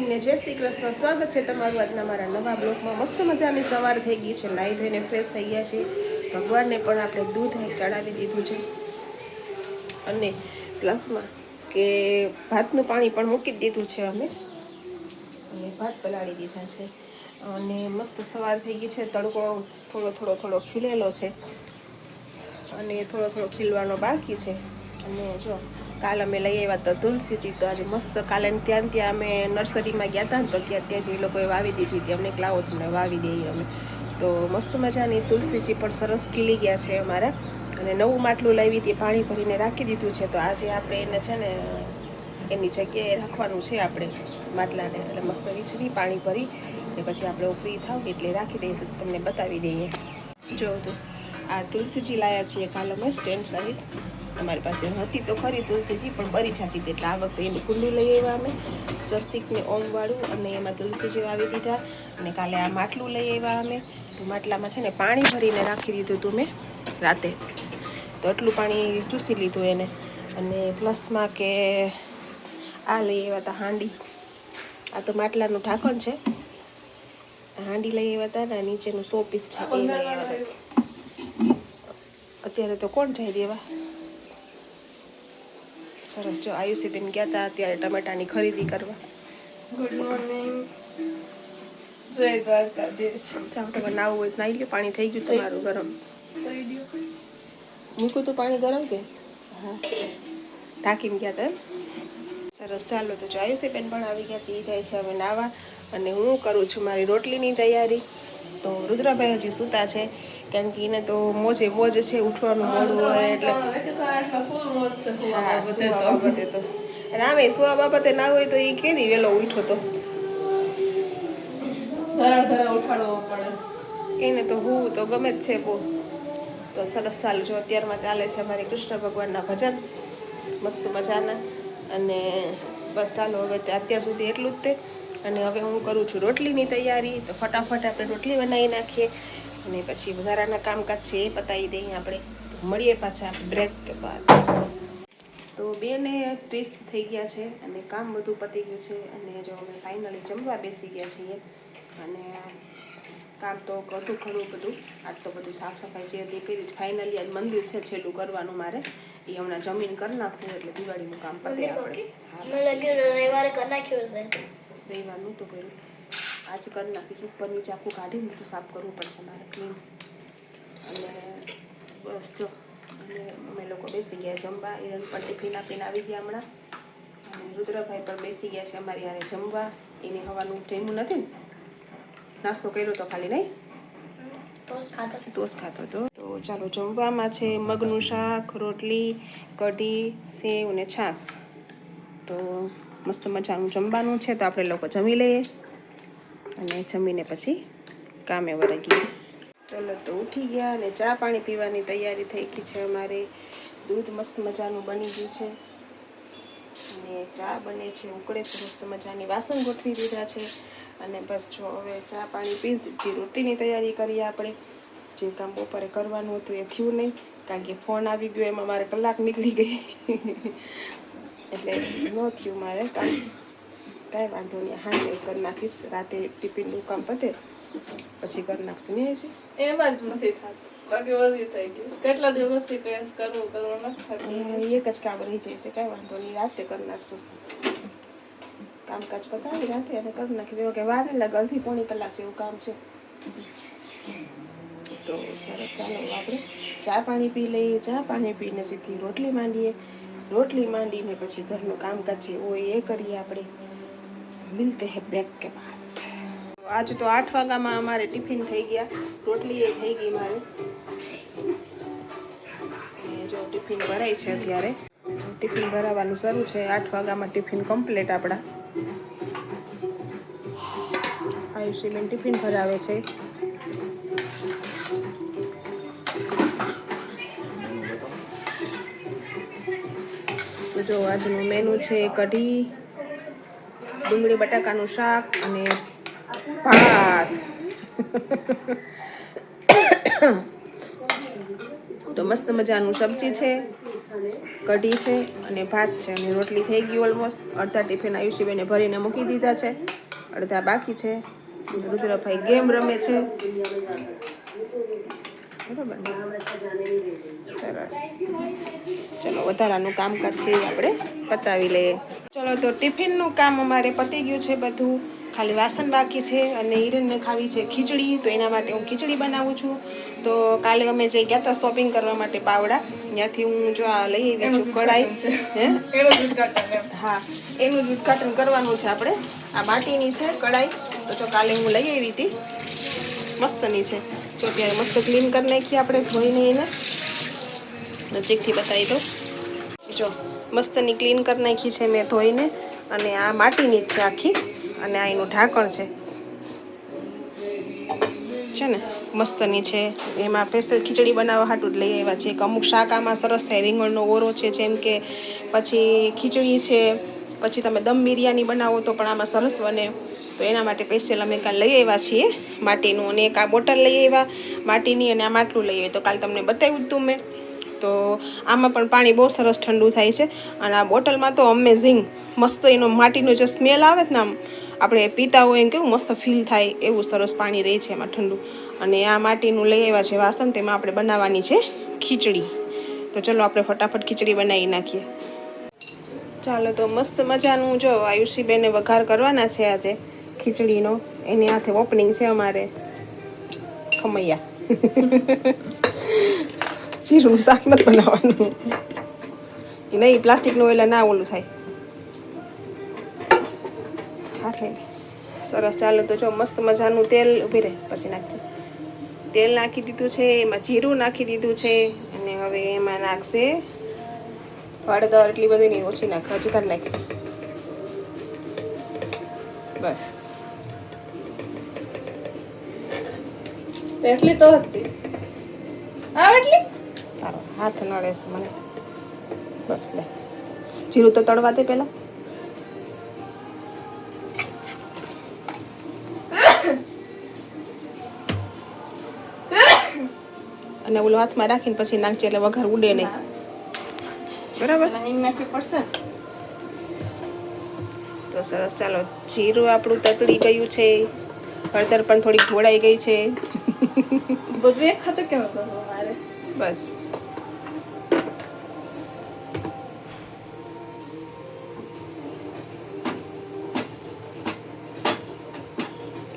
Morning ને જય શ્રી કૃષ્ણ. સ્વાગત છે તમારું આજના મારા નવા બ્લોગમાં. મસ્ત મજાની સવાર થઈ ગઈ છે, નાહી ધોઈને ફ્રેશ થઈ ગયા છે. ભગવાનને પણ આપણે દૂધ ચડાવી દીધું છે અને પ્લસમાં કે ભાતનું પાણી પણ મૂકી દીધું છે અમે, અને ભાત પલાળી દીધા છે. અને મસ્ત સવાર થઈ ગઈ છે. તડકો થોડો ખીલેલો છે અને થોડો ખીલવાનો બાકી છે. અને જો કાલ અમે લઈ આવ્યા તો તુલસીજી, તો આજે મસ્ત કાલે ત્યાં અમે નર્સરીમાં ગયા હતા ને, તો ત્યાં જે લોકોએ વાવી દીધી હતી, અમને લાવો તમને વાવી દઈએ અમે. તો મસ્ત મજાની તુલસીજી પણ સરસ ખીલી ગયા છે અમારા. અને નવું માટલું લાવી હતી, પાણી ભરીને રાખી દીધું છે. તો આજે આપણે એને છે ને એની જગ્યાએ રાખવાનું છે આપણે માટલાને, એટલે મસ્ત વીછળી પાણી ભરી ને પછી આપણે ફ્રી થાવ એટલે રાખી દઈશું. તમને બતાવી દઈએ. જો તો આ તુલસીજી લાયા છીએ કાલ અમે સ્ટેન્ડ સહિત. અમારી પાસે હતી તો ખરી તુલસીજી, પણ બરી જતી હતી, એટલે આ વખતે એનું કુંડું લઈ આવ્યા અમે, સ્વસ્તિકને ઓમવાળું, અને એમાં તુલસીજી વાવી દીધા. અને કાલે આ માટલું લઈ આવ્યા અમે. તો માટલામાં છે ને પાણી ભરીને રાખી દીધું હતું મેં રાતે, તો એટલું પાણી ચૂસી લીધું એને. અને પ્લસમાં કે આ લઈ આવ્યા હતા હાંડી. આ તો માટલાનું ઢાંકણ છે. હાંડી લઈ આવ્યા હતા ને નીચેનું 100 પીસ છે એ લઈ આવ્યા હતા. અત્યારે તો કોણ જાય દેવા. સરસ. જો આયુષીબેન ગયા હતા અત્યારે ટમેટાની ખરીદી કરવા. ગુડ મોર્નિંગ, જય દ્વારકાધીશ. ચાલો તમારે નાવું હોય તો નાહી લો. પાણી થઈ ગયું તમારું ગરમ. મૂકું તો પાણી ગરમ કે હા ઢાંકીને ગયા હતા. સરસ. ચાલો તો જો આયુષીબેન પણ આવી ગયા છે, એ જાય છે હવે નાવા. અને હું કરું છું મારી રોટલીની તૈયારી. તો રુદ્રભાઈ હજી સૂતા છે, કારણ કે એને તો મોજ છે, ઉઠવાનું મોડું હોય એટલે બાબતે તો રામે સુવા બાબતે ના હોય તો એ કેદી વેલો ઉઠો તો ઉઠાડવો પડે એને. તો હું તો ગમે જ છે બહુ. તો સરસ. ચાલુ જો અત્યારમાં ચાલે છે અમારી કૃષ્ણ ભગવાનના ભજન મસ્ત મજાના. અને બસ ચાલો હવે અત્યાર સુધી એટલું જ તે. અને હવે હું કરું છું રોટલીની તૈયારી. તો ફટાફટ આપણે રોટલી બનાવી નાખીએ અને પછી વધારાના કામકાજ છે એ પતાવી દઈએ આપણે. મળીએ પાછા બ્રેક કે બાદ. તો 2:30 થઈ ગયા છે અને કામ બધું પતી ગયું છે. અને જો અમે ફાઇનલી જમવા બેસી ગયા છીએ. અને કામ તો હતું ખરું બધું. આજ તો બધું સાફ સફાઈ જે હતી કરી. ફાઇનલી આજ મંદિર છે છેલ્લું કરવાનું મારે, એ હમણાં જમીન કરી નાખવું એટલે દિવાળીનું કામ પતે આપણે. રવિવારે કરી નાખ્યું છે. રવિવારનું તો કર્યું, આજ કરી નાખીશું. ઉપરનું ચાકુ કાઢીને તો સાફ કરવું પડશે મારે ક્લીન. અને બસ જો અને અમે લોકો બેસી ગયા જમવા. હિરણ પણ ટિફિન આપીને આવી ગયા હમણાં. અને રુદ્રભાઈ પણ બેસી ગયા છે અમારી યારે જમવા. એને હવાનું જમ્યું નથી ને, નાસ્તો કર્યો તો ખાલી નહીં, ટોસ ખાતો હતો. તો ચાલો જમવામાં છે મગનું શાક, રોટલી, કઢી, સેવ અને છાશ. તો મસ્ત મજાનું જમવાનું છે. તો આપણે લોકો જમી લઈએ અને જમીને પછી કામે વળગીએ. ચલો તો ઉઠી ગયા અને ચા પાણી પીવાની તૈયારી થઈ ગઈ છે અમારે. દૂધ મસ્ત મજાનું બની ગયું છે અને ચા બને છે, ઉકળે છે મસ્ત મજાની. વાસણ ગોઠવી દીધા છે. અને બસ જો હવે ચા પાણી પી સીધી રોટીની તૈયારી કરીએ આપણે. જે કામ બપોરે કરવાનું હતું એ થયું નહીં, કારણ કે ફોન આવી ગયો એમાં મારે કલાક નીકળી ગઈ એટલે ન થયું મારે કામ. કાંઈ વાંધો નહીં, હા એ કરી નાખીશ. રાતે ટિફિનનું કામ પતે પછી કરી નાખશું. નહીં છે એમાં જ નથી થતું, બાકી વધી થઈ ગયું. કેટલા દિવસથી કરવું નથી, એક જ કામ રહી જાય છે. કાંઈ વાંધો નહીં, રાતે કરી નાખશું. કામકાજ પતાવી રાતે અને કરી નાખી. કે વાર લાગે, અડધી પોણી કલાક જેવું કામ છે. તો સરસ. ચાલો આપણે ચા પાણી પી લઈએ. ચા પાણી પીને સીધી રોટલી માંડીએ. રોટલી માંડીને પછી ઘરનું કામકાજ જે હોય એ કરીએ આપણે. મિલતે હે બ્રેક કે બાદ. આજ તો 8 વાગ્યામાં અમારે ટિફિન થઈ ગયા, રોટલી એ થઈ ગઈ મારે. જો ટિફિન ભરાય છે અત્યારે. ટિફિન ભરાવાનું શરૂ છે. 8 વાગ્યામાં ટિફિન કમ્પ્લીટ આપણા. આયુષીબેન ટિફિન ભરાવે છે. તો જો આજનું મેનુ છે કઢી, ડુંગળી બટાકાનું શાક અને ભાત. તો મસ્ત મજાનું સબ્જી છે, કઢી છે અને ભાત છે. અને રોટલી થઈ ગઈ ઓલમોસ્ટ. અડધા ટિફિન આયુષીબેને ભરીને મૂકી દીધા છે. અડધા બાકી છે. રુદ્રભાઈ ગેમ રમે છે. બરાબર સરસ. ચલો વધારાનું કામકાજ છે આપણે પતાવી લઈએ. ચલો તો ટિફિનનું કામ અમારે પતી ગયું છે બધું, ખાલી વાસણ બાકી છે. અને હિરણને ખાવી છે ખીચડી, તો એના માટે હું ખીચડી બનાવું છું. તો કાલે અમે જઈ ગયા હતા શોપિંગ કરવા માટે પાવડા, ત્યાંથી હું જો આ લઈ આવી છું કઢાઈ. હા, એનું જ ઉદઘાટન કરવાનું છે આપણે. આ માટીની છે કઢાઈ, તો જો કાલે હું લઈ આવી હતી, મસ્તની છે. તો ત્યારે મસ્ત ક્લીન કરી નાખીએ આપણે ધોઈને એને. નજીકથી બતાવી દો, જો મસ્તની ક્લીન કરી નાખી છે મેં ધોઈને. અને આ માટીની જ છે આખી, અને આ એનું ઢાંકણ છે ને મસ્તની છે. એમાં સ્પેશિયલ ખીચડી બનાવવા હાટું જ લઈ આવ્યા છે. અમુક શાક આમાં સરસ થાય, રીંગણનો ઓરો છે જેમ કે, પછી ખીચડી છે, પછી તમે દમ બિરયાની બનાવો તો પણ આમાં સરસ બને. તો એના માટે સ્પેશિયલ અમે કાલે લઈ આવ્યા છીએ માટીનું. અને એક આ બોટલ લઈ આવ્યા માટીની, અને આ માટલું લઈ આવ્યા. તો કાલે તમને બતાવ્યું હતું મેં. તો આમાં પણ પાણી બહુ સરસ ઠંડુ થાય છે. અને આ બોટલમાં તો અમેઝિંગ મસ્ત એનો માટીનો જે સ્મેલ આવે ને, આમ આપણે પીતા હોય એમ કેવું મસ્ત ફીલ થાય એવું સરસ પાણી રહે છે એમાં ઠંડુ. અને આ માટીનું લઈ આવ્યા છે વાસણ, તેમાં આપણે બનાવવાની છે ખીચડી. તો ચલો આપણે ફટાફટ ખીચડી બનાવી નાખીએ. ચાલો તો મસ્ત મજાનું જો આયુષીબેને વઘાર કરવાના છે આજે ખીચડીનો. એની હાથે ઓપનિંગ છે અમારે ખમૈયા. જીરું શાક નથી બનાવવાનું નહીં, પ્લાસ્ટિકનું એટલે ના ઓલું થાય. હા સરસ. ચાલો તો જો મસ્ત મજાનું તેલ ઊભી રહે પછી નાખજો. તેલ નાખી દીધું છે, એમાં જીરું નાખી દીધું છે. અને હવે એમાં નાખશે હળદર. એટલી બધી નહીં, ઓછી નાખ, હજી કાઢ નાખ બસ. એટલી તો હતી એટલી તારો હાથ ન રહેશે મને. બસ લે, જીરું તો તળવા દે પેલા. અને ઓલો હાથમાં રાખીને પછી નાખજે એટલે વઘાર ઉડે નહીં. બરાબર નાખવી પડશે. તો સરસ. ચાલો જીરું આપણું તતડી ગયું છે, હળદર પણ થોડીક ઢોળાઈ ગઈ છે. બધું એક ખાતે કેમ કરવું મારે? બસ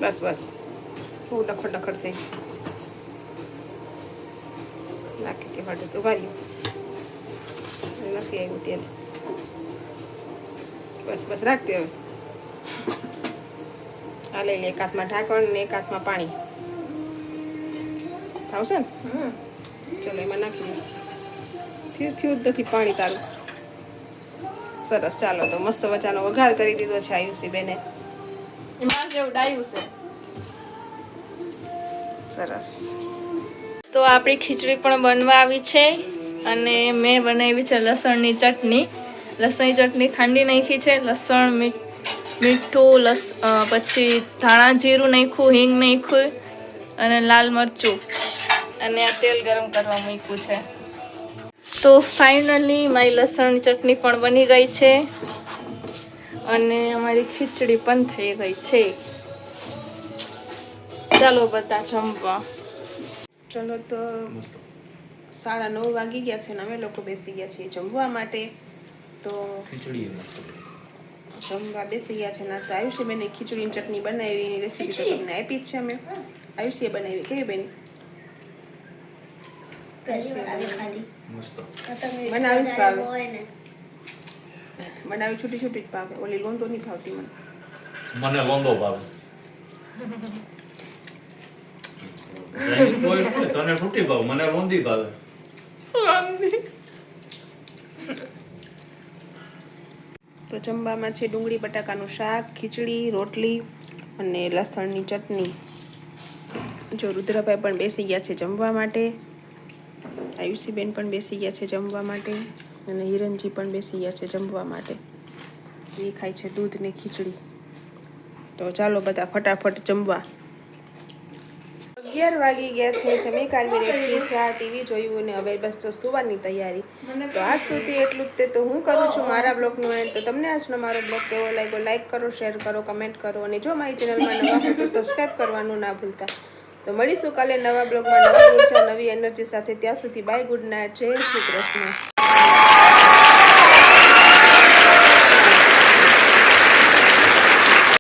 બસ બસ. બહુ ડખડ ડખડ થઈ નાખી તે હળદર ઉભા રહ્યું નથી આવ્યું તેલ. બસ બસ રાખતી હવે. આ લઈ લે, એક હાથમાં ઢાંકણ ને એક હાથમાં પાણી. આવશે ને? ચલો એમાં નાખી દે. થયું જ નથી પાણી તારું. સરસ. ચાલો તો મસ્ત મજાનો વઘાર કરી દીધો છે આયુષી બેને. એમાં જેવું ડાયું છે. સરસ. તો આપણી ખીચડી પણ બનવા આવી છે. અને મેં બનાવી છે લસણની ચટણી. લસણની ચટણી ખાંડી નાખી છે. લસણ, મીઠું, પછી ધાણા જીરું નાખ્યું, હિંગ નાખ્યું, અને લાલ મરચું, અને આ તેલ ગરમ કરવા મૂક્યું છે. તો ફાઇનલી મારી લસણની ચટણી પણ બની ગઈ છે, અને અમારી ખીચડી પણ થઈ ગઈ છે. ચાલો બધા જમવા. ચલો તો 9:30 વાગી ગયા છે ને અમે લોકો બેસી ગયા છીએ જમવા માટે. તો ખીચડી જમવા બેસી ગયા છે. ના તો આયુષીબેને ખીચડીની ચટણી બનાવી, એની રેસીપી તો તમને આપી જ છે અમે. આયુષીએ બનાવી. કેવી બેન? બનાવી જ ભાવે. બનાવી છૂટી છૂટી જ ભાવે. ઓલી લોંદો નહીં ભાવતી મને. મને લોંદો ભાવે. તને છૂટી ભાવ, મને લોંદી ભાવે. તો જમવામાં છે ડુંગળી બટાકાનું શાક, ખીચડી, રોટલી અને લસણની ચટણી. જો રુદ્રભાઈ પણ બેસી ગયા છે જમવા માટે, આયુષીબેન પણ બેસી ગયા છે જમવા માટે, અને હિરણજી પણ બેસી ગયા છે જમવા માટે. એ ખાય છે દૂધ ને ખીચડી. તો ચાલો બધા ફટાફટ જમવા. 11 વાગી ગયા છે. જમી કાઢવી રેડી થયા, ટીવી જોયું ને હવે બસ જો સુવાની તૈયારી. તો આજ સુધી એટલું જ તે તો હું કરું છું મારા બ્લોગનું એન્ડ. તો તમને આજનો મારો બ્લોગ કેવો લાગ્યો લાઈક કરો, શેર કરો, કમેન્ટ કરો અને જો મારી ચેનલમાં નવા હો તો સબસ્ક્રાઈબ કરવાનું ના ભૂલતા. તો મળીશું કાલે નવા બ્લોગમાં નવી ઉર્જા નવી એનર્જી સાથે. ત્યાં સુધી બાય, ગુડ નાઇટ, જય શ્રી કૃષ્ણ.